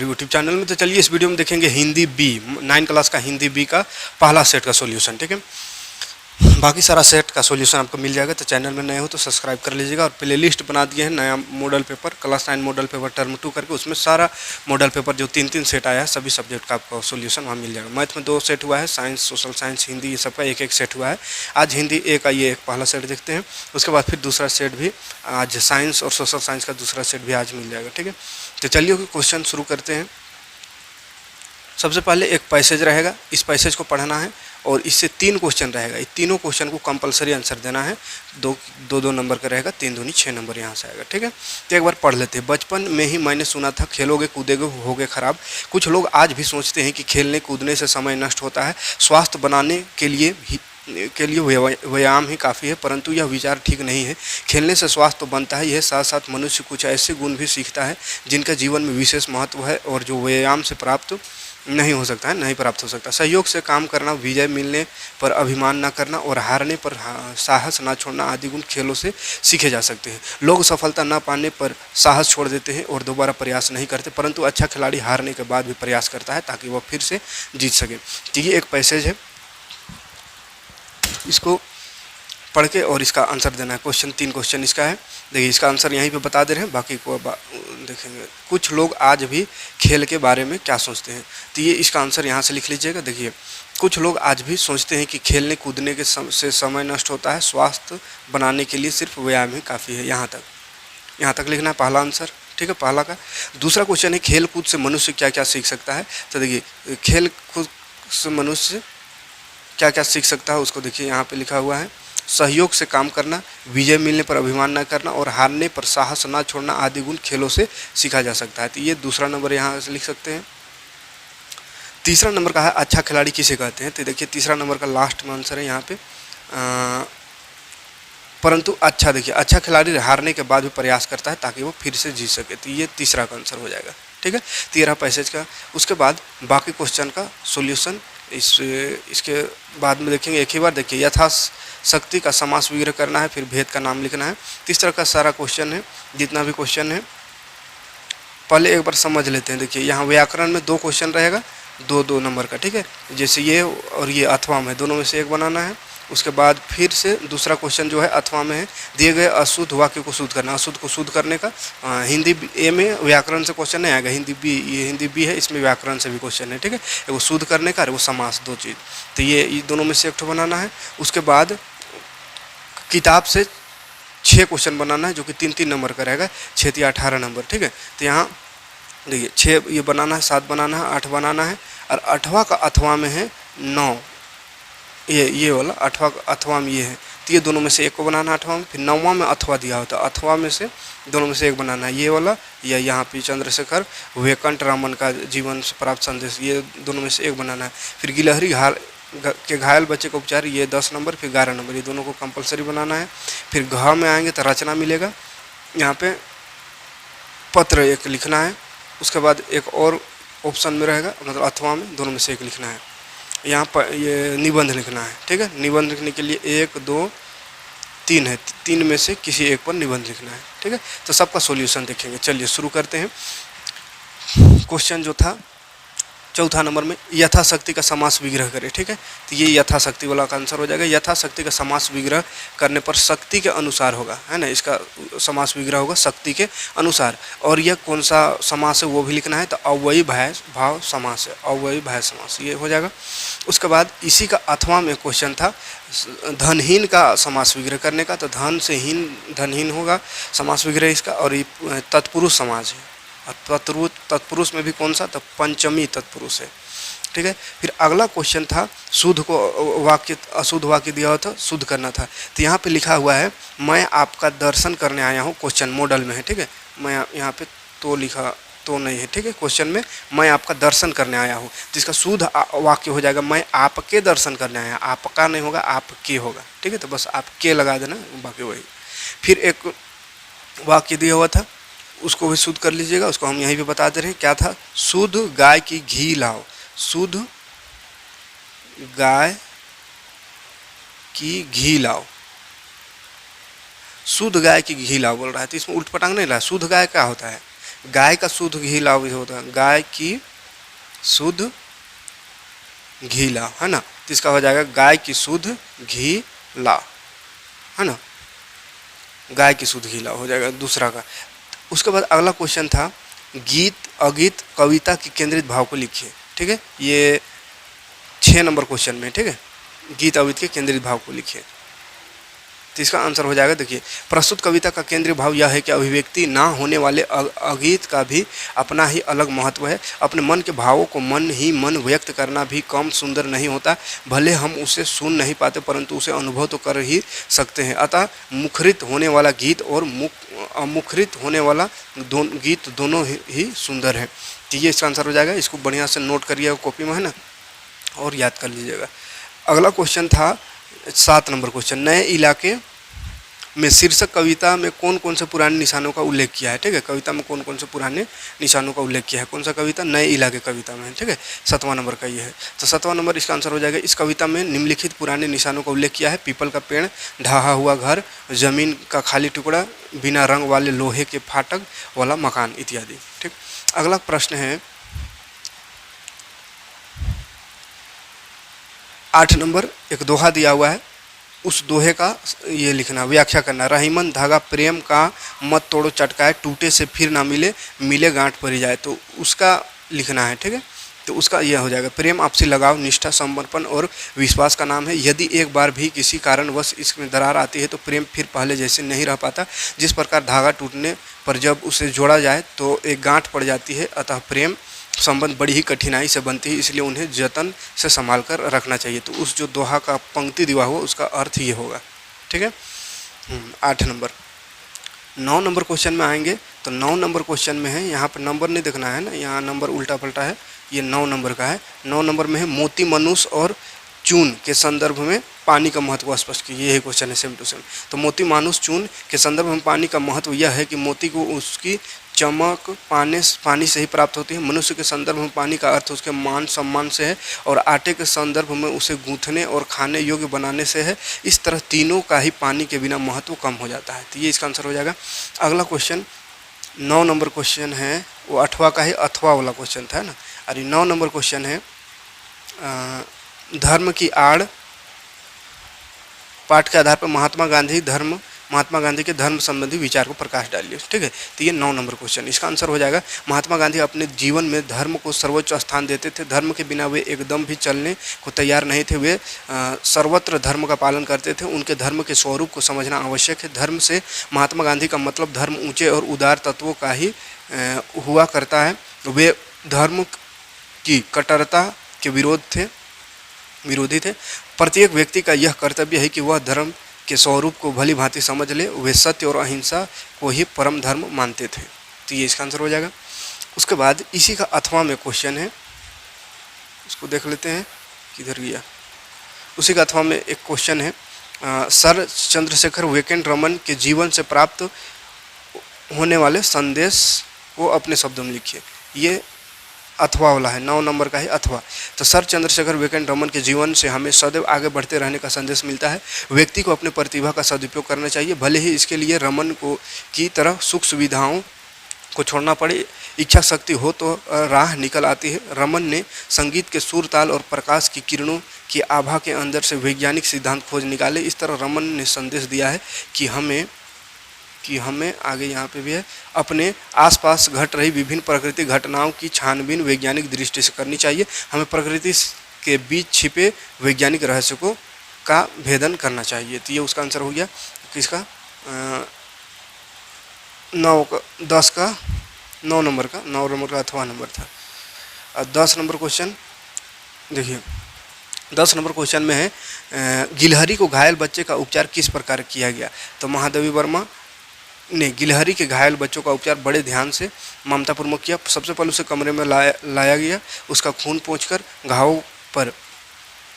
मेरे YouTube channel में। तो चलिए इस वीडियो में देखेंगे हिंदी बी 9 क्लास का हिंदी बी का पहला सेट का सॉल्यूशन, ठीक है। बाकी सारा सेट का सॉल्यूशन आपको मिल जाएगा। तो चैनल में नए हो तो सब्सक्राइब कर लीजिएगा। और प्ले लिस्ट बना दिए हैं नया model paper class 9 model paper term 2 करके, उसमें सारा मॉडल पेपर जो 3-3 सेट आया है सभी सब्जेक्ट का आपको सॉल्यूशन वहाँ मिल जाएगा। मैथ में 2 सेट हुआ है, साइंस, सोशल साइंस, हिंदी, ये सबका एक सेट हुआ है। आज हिंदी ए का ये एक पहला सेट देखते हैं, उसके बाद फिर दूसरा सेट भी आज साइंस और सोशल साइंस का दूसरा सेट भी आज मिल जाएगा, ठीक है। तो चलिए क्वेश्चन शुरू करते हैं। सबसे पहले एक पैसेज रहेगा, इस पैसेज को पढ़ना है और इससे 3 क्वेश्चन रहेगा। इस तीनों क्वेश्चन को कंपलसरी आंसर देना है। दो नंबर का रहेगा, 3 दूनी 6 नंबर यहाँ से आएगा, ठीक है। तो एक बार पढ़ लेते हैं। बचपन में ही मैंने सुना था खेलोगे कूदोगे होगे खराब। कुछ लोग आज भी सोचते हैं कि खेलने कूदने से समय नष्ट होता है, स्वास्थ्य बनाने के लिए व्यायाम ही काफ़ी है, परंतु यह विचार ठीक नहीं है। खेलने से स्वास्थ्य तो बनता है, यह साथ साथ मनुष्य कुछ ऐसे गुण भी सीखता है जिनका जीवन में विशेष महत्व है और जो व्यायाम से प्राप्त नहीं हो सकता। सहयोग से काम करना, विजय मिलने पर अभिमान न करना और हारने पर साहस न छोड़ना आदि गुण खेलों से सीखे जा सकते हैं। लोग सफलता न पाने पर साहस छोड़ देते हैं और दोबारा प्रयास नहीं करते, परंतु अच्छा खिलाड़ी हारने के बाद भी प्रयास करता है ताकि वह फिर से जीत सके। तो ये एक पैसेज है, इसको पढ़ के और इसका आंसर देना है। 3 क्वेश्चन इसका है। देखिए इसका आंसर यहीं पे बता दे रहे हैं, बाकी को देखेंगे। कुछ लोग आज भी खेल के बारे में क्या सोचते हैं, तो ये इसका आंसर यहाँ से लिख लीजिएगा। देखिए कुछ लोग आज भी सोचते हैं कि खेलने कूदने के से समय नष्ट होता है, स्वास्थ्य बनाने के लिए सिर्फ व्यायाम ही काफ़ी है। यहाँ तक लिखना है पहला आंसर, ठीक है, पहला का। दूसरा क्वेश्चन है खेल कूद से मनुष्य क्या क्या सीख सकता है। तो देखिए खेल कूद से मनुष्य क्या क्या सीख सकता है उसको देखिए यहाँ पे लिखा हुआ है। सहयोग से काम करना, विजय मिलने पर अभिमान न करना और हारने पर साहस न छोड़ना आदि गुण खेलों से सीखा जा सकता है। तो ये दूसरा नंबर यहाँ से लिख सकते हैं। तीसरा नंबर का है अच्छा खिलाड़ी किसे कहते हैं। तो देखिए तीसरा नंबर का लास्ट में आंसर है यहाँ पे परंतु अच्छा, देखिए अच्छा खिलाड़ी हारने के बाद भी प्रयास करता है ताकि वो फिर से जीत सके। तो ये तीसरा का आंसर हो जाएगा, ठीक है, 13 पैसेज का। उसके बाद बाकी क्वेश्चन का सॉल्यूशन इसके बाद में देखेंगे। एक ही बार देखिए यथाशक्ति का समास विग्रह करना है, फिर भेद का नाम लिखना है। इस तरह का सारा क्वेश्चन है, जितना भी क्वेश्चन है पहले एक बार समझ लेते हैं। देखिए यहाँ व्याकरण में 2 क्वेश्चन रहेगा, 2-2 नंबर का, ठीक है। जैसे ये और ये अथवा में, दोनों में से एक बनाना है। उसके बाद फिर से दूसरा क्वेश्चन जो है अथवा में है, दिए गए अशुद्ध वाक्य को शुद्ध करना। अशुद्ध को शुद्ध करने का हिंदी ए में व्याकरण से क्वेश्चन नहीं आएगा, हिंदी बी है, इसमें व्याकरण से भी क्वेश्चन है, ठीक है। वो शुद्ध करने का और वो समास, 2 चीज़। तो ये दोनों में से एक बनाना है। उसके बाद किताब से 6 क्वेश्चन बनाना है जो कि 3-3 नंबर का रहेगा, 6 या 18 नंबर, ठीक है। तो यहाँ देखिए 6 ये बनाना है, 7 बनाना है, 8 बनाना है और 8वां का अथवा में है 9, ये वाला 8वां अथवा में ये है। तो ये दोनों में से एक को बनाना है 8वां में। फिर 9वां में अथवा दिया होता है, अथवा में से दोनों में से एक बनाना है, ये वाला या यहाँ पे चंद्रशेखर वेंकट रामन का जीवन से प्राप्त संदेश, ये दोनों में से एक बनाना है। फिर गिलहरी के घायल बच्चे का उपचार, ये 10 नंबर, फिर 11 नंबर, ये दोनों को कंपलसरी बनाना है। फिर घ में आएंगे तो रचना मिलेगा, यहाँ पे पत्र एक लिखना है। उसके बाद एक और ऑप्शन में रहेगा, मतलब अथवा में दोनों में से एक लिखना है। यहाँ पर ये निबंध लिखना है, ठीक है। निबंध लिखने के लिए 1, 2, 3 है, 3 में से किसी एक पर निबंध लिखना है, ठीक है। तो सबका सॉल्यूशन देखेंगे। चलिए शुरू करते हैं। क्वेश्चन जो था चौथा नंबर में यथाशक्ति का समास विग्रह करें, ठीक है। तो ये यथाशक्ति वाला का आंसर हो जाएगा। यथाशक्ति का समास विग्रह करने पर शक्ति के अनुसार होगा, है ना, इसका समास विग्रह होगा शक्ति के अनुसार। और यह कौन सा समास है वो भी लिखना है। तो अव्ययी भाव समास है, अव्ययी भाव समास, ये हो जाएगा। उसके बाद इसी का अथवा में क्वेश्चन था धनहीन का समास विग्रह करने का। तो धन से हीन, धनहीन होगा समास विग्रह इसका। और ये तत्पुरुष समास है, तत्पुरुष में भी कौन सा, तो पंचमी तत्पुरुष है, ठीक है। फिर अगला क्वेश्चन था शुद्ध को वाक्य, अशुद्ध वाक्य दिया हुआ था, शुद्ध करना था। तो यहाँ पे लिखा हुआ है मैं आपका दर्शन करने आया हूँ, क्वेश्चन मॉडल में है, ठीक है। मैं यहाँ पे तो लिखा तो नहीं है, ठीक है। क्वेश्चन में मैं आपका दर्शन करने आया हूँ, जिसका शुद्ध वाक्य हो जाएगा मैं आपके दर्शन करने आया। आपका नहीं होगा, आपके होगा, ठीक है। तो बस आपके लगा देना, बाकी वही। फिर एक वाक्य दिया हुआ था, उसको भी शुद्ध कर लीजिएगा, उसको हम यहीं पे बता दे रहे हैं। क्या था, शुद्ध गाय की घी लाओ, शुद्ध गाय की घी लाओ, शुद्ध गाय की घी लाओ बोल रहा है। तो इसमें उल्ट पटांग नहीं रहा। शुद्ध गाय क्या होता है, गाय का शुद्ध घी लाओ होता है, गाय की शुद्ध घी ला, है ना। तो इसका हो जाएगा गाय की शुद्ध घी ला, है ना, गाय की शुद्ध घी ला हो जाएगा दूसरा का। उसके बाद अगला क्वेश्चन था गीत अगीत कविता की केंद्रित भाव को लिखिए, ठीक है, ये 6 नंबर क्वेश्चन में, ठीक है, गीत अगीत के केंद्रित भाव को लिखिए। तो इसका आंसर हो जाएगा, देखिए, प्रस्तुत कविता का केंद्रीय भाव यह है कि अभिव्यक्ति ना होने वाले अगीत का भी अपना ही अलग महत्व है। अपने मन के भावों को मन ही मन व्यक्त करना भी कम सुंदर नहीं होता। भले हम उसे सुन नहीं पाते परंतु उसे अनुभव तो कर ही सकते हैं। अतः मुखरित होने वाला गीत और अमुखरित होने वाला गीत दोनों ही सुंदर है। तो ये इसका आंसर हो जाएगा। इसको बढ़िया से नोट करिएगा कॉपी में, है ना, और याद कर लीजिएगा। अगला क्वेश्चन था 7 नंबर क्वेश्चन, नए इलाके में शीर्षक कविता में कौन कौन से पुराने निशानों का उल्लेख किया है, ठीक है, कविता में कौन कौन से पुराने निशानों का उल्लेख किया है, कौन सा कविता, नए इलाके कविता में, ठीक है, 7वां नंबर का ये है। तो 7वां नंबर इसका आंसर हो जाएगा। इस कविता में निम्नलिखित पुराने निशानों का उल्लेख किया है, पीपल का पेड़, ढहा हुआ घर, जमीन का खाली टुकड़ा, बिना रंग वाले लोहे के फाटक वाला मकान इत्यादि, ठीक। अगला प्रश्न है 8 नंबर, एक दोहा दिया हुआ है, उस दोहे का ये लिखना, व्याख्या करना। रहीमन धागा प्रेम का मत तोड़ो चटकाए, टूटे से फिर ना मिले, मिले गांठ परी जाए, तो उसका लिखना है, ठीक है। तो उसका यह हो जाएगा, प्रेम आपसी लगाव, निष्ठा, समर्पण और विश्वास का नाम है। यदि एक बार भी किसी कारणवश इसमें दरार आती है तो प्रेम फिर पहले जैसे नहीं रह पाता। जिस प्रकार धागा टूटने पर जब उसे जोड़ा जाए तो एक गांठ पड़ जाती है, अतः प्रेम संबंध बड़ी ही कठिनाई से बनती है, इसलिए उन्हें जतन से संभाल कर रखना चाहिए। तो उस जो दोहा का पंक्ति दिया हुआ उसका अर्थ ये होगा, ठीक है। 8 नंबर। 9 नंबर क्वेश्चन में आएंगे। तो 9 नंबर क्वेश्चन में है, यहाँ पर नंबर नहीं देखना है ना, यहाँ नंबर उल्टा पलटा है, ये 9 नंबर का है। 9 नंबर में है मोती मनुष्य और चून के संदर्भ में पानी का महत्व स्पष्ट कीजिए, यही क्वेश्चन है सेम टू सेम। तो मोती मानुष चून के संदर्भ में पानी का महत्व यह है कि मोती को उसकी चमक पानी से ही प्राप्त होती है। मनुष्य के संदर्भ में पानी का अर्थ उसके मान सम्मान से है, और आटे के संदर्भ में उसे गूंथने और खाने योग्य बनाने से है। इस तरह तीनों का ही पानी के बिना महत्व कम हो जाता है। तो ये इसका आंसर हो जाएगा। अगला क्वेश्चन 9 नंबर क्वेश्चन है, वो 8वां का ही अथवा वाला क्वेश्चन था ना। और 9 नंबर क्वेश्चन है धर्म की आड़, पाठ के आधार पर महात्मा गांधी के धर्म संबंधी विचार को प्रकाश डालिए, ठीक है। तो ये 9 नंबर क्वेश्चन, इसका आंसर हो जाएगा। महात्मा गांधी अपने जीवन में धर्म को सर्वोच्च स्थान देते थे। धर्म के बिना वे एकदम भी चलने को तैयार नहीं थे। वे सर्वत्र धर्म का पालन करते थे। उनके धर्म के स्वरूप को समझना आवश्यक है। धर्म से महात्मा गांधी का मतलब धर्म ऊंचे और उदार तत्वों का ही हुआ करता है। वे धर्म की कट्टरता के विरोधी थे। प्रत्येक व्यक्ति का यह कर्तव्य है कि वह धर्म के स्वरूप को भली भांति समझ ले। वे सत्य और अहिंसा को ही परम धर्म मानते थे। तो ये इसका आंसर हो जाएगा। उसके बाद इसी का अथवा में क्वेश्चन है, उसको देख लेते हैं किधर गया। उसी का अथवा में एक क्वेश्चन है, सर चंद्रशेखर वेंकट-रमन के जीवन से प्राप्त होने वाले संदेश को अपने शब्दों में लिखिए। ये अथवा वाला है, 9 नंबर का है अथवा। तो सर चंद्रशेखर वेंकट-रमन के जीवन से हमें सदैव आगे बढ़ते रहने का संदेश मिलता है। व्यक्ति को अपने प्रतिभा का सदुपयोग करना चाहिए, भले ही इसके लिए रमन को की तरह सुख सुविधाओं को छोड़ना पड़े। इच्छा शक्ति हो तो राह निकल आती है। रमन ने संगीत के सुर ताल और प्रकाश की किरणों की आभा के अंदर से वैज्ञानिक सिद्धांत खोज निकाले। इस तरह रमन ने संदेश दिया है कि हमें आगे यहाँ पे भी है, अपने आसपास घट रही विभिन्न प्राकृतिक घटनाओं की छानबीन वैज्ञानिक दृष्टि से करनी चाहिए। हमें प्रकृति के बीच छिपे वैज्ञानिक रहस्य का भेदन करना चाहिए। तो ये उसका आंसर हो गया किसका, 9 नंबर का अथवा नंबर था। और 10 नंबर क्वेश्चन देखिए, 10 नंबर क्वेश्चन में है गिलहरी को घायल बच्चे का उपचार किस प्रकार किया गया। तो महादेवी वर्मा ने गिलहरी के घायल बच्चों का उपचार बड़े ध्यान से ममतापूर्वक किया। सबसे पहले उसे कमरे में लाया गया, उसका खून पोंछकर घाव पर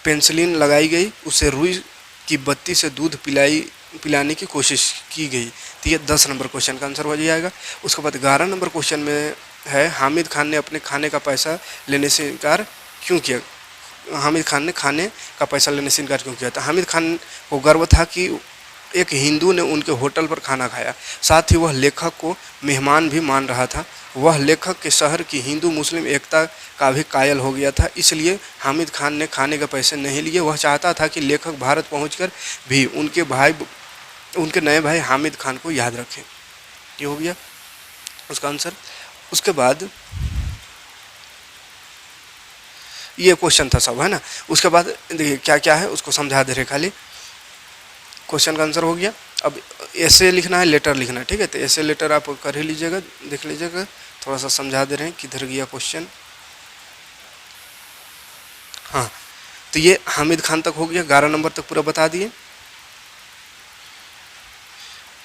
पेंसिलिन लगाई गई, उसे रुई की बत्ती से दूध पिलाने की कोशिश की गई। तो ये 10 नंबर क्वेश्चन का आंसर हो जाएगा। उसके बाद 11 नंबर क्वेश्चन में है हामिद खान ने अपने खाने का पैसा लेने से इनकार क्यों किया। हामिद खान ने खाने का पैसा लेने से इनकार क्यों किया था। हामिद खान को गर्व था कि एक हिंदू ने उनके होटल पर खाना खाया, साथ ही वह लेखक को मेहमान भी मान रहा था। वह लेखक के शहर की हिंदू मुस्लिम एकता का भी कायल हो गया था, इसलिए हामिद खान ने खाने के पैसे नहीं लिए। वह चाहता था कि लेखक भारत पहुंचकर भी उनके नए भाई हामिद खान को याद रखें। ये हो गया उसका आंसर। उसके बाद ये क्वेश्चन था सब, है ना। उसके बाद देखिए क्या क्या है उसको समझा दे रहे खाली। क्वेश्चन का आंसर हो गया। अब ऐसे लिखना है, लेटर लिखना है, ठीक है। तो ऐसे लेटर आप कर ही लीजिएगा, देख लीजिएगा, थोड़ा सा समझा दे रहे हैं किधर गया क्वेश्चन। हाँ, तो ये हामिद खान तक हो गया, 11 नंबर तक पूरा बता दिए।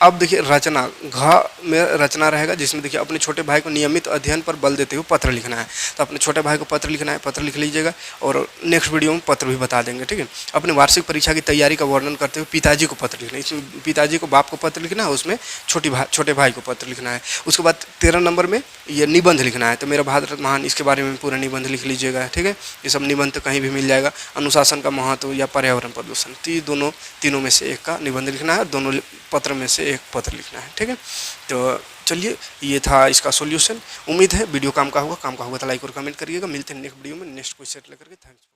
अब देखिए रचना, घ में रचना रहेगा, जिसमें देखिए अपने छोटे भाई को नियमित अध्ययन पर बल देते हुए पत्र लिखना है। तो अपने छोटे भाई को पत्र लिखना है, पत्र लिख लीजिएगा, और नेक्स्ट वीडियो में पत्र भी बता देंगे, ठीक है। अपने वार्षिक परीक्षा की तैयारी का वर्णन करते हुए पिताजी को पत्र लिखना है। इसमें पिताजी को, बाप को पत्र लिखना है, उसमें छोटे भाई को पत्र लिखना है। उसके बाद 13 नंबर में ये निबंध लिखना है। तो मेरा भारत महान, इसके बारे में पूरा निबंध लिख लीजिएगा, ठीक है। ये सब निबंध तो कहीं भी मिल जाएगा। अनुशासन का महत्व या पर्यावरण प्रदूषण, तो तीनों में से एक का निबंध लिखना है, दोनों पत्र में से एक पत्र लिखना है, ठीक है। तो चलिए, ये था इसका सॉल्यूशन। उम्मीद है वीडियो काम का होगा तो लाइक और कमेंट करिएगा। मिलते हैं नेक्स्ट वीडियो में नेक्स्ट क्वेश्चन लेकर के। थैंक्स।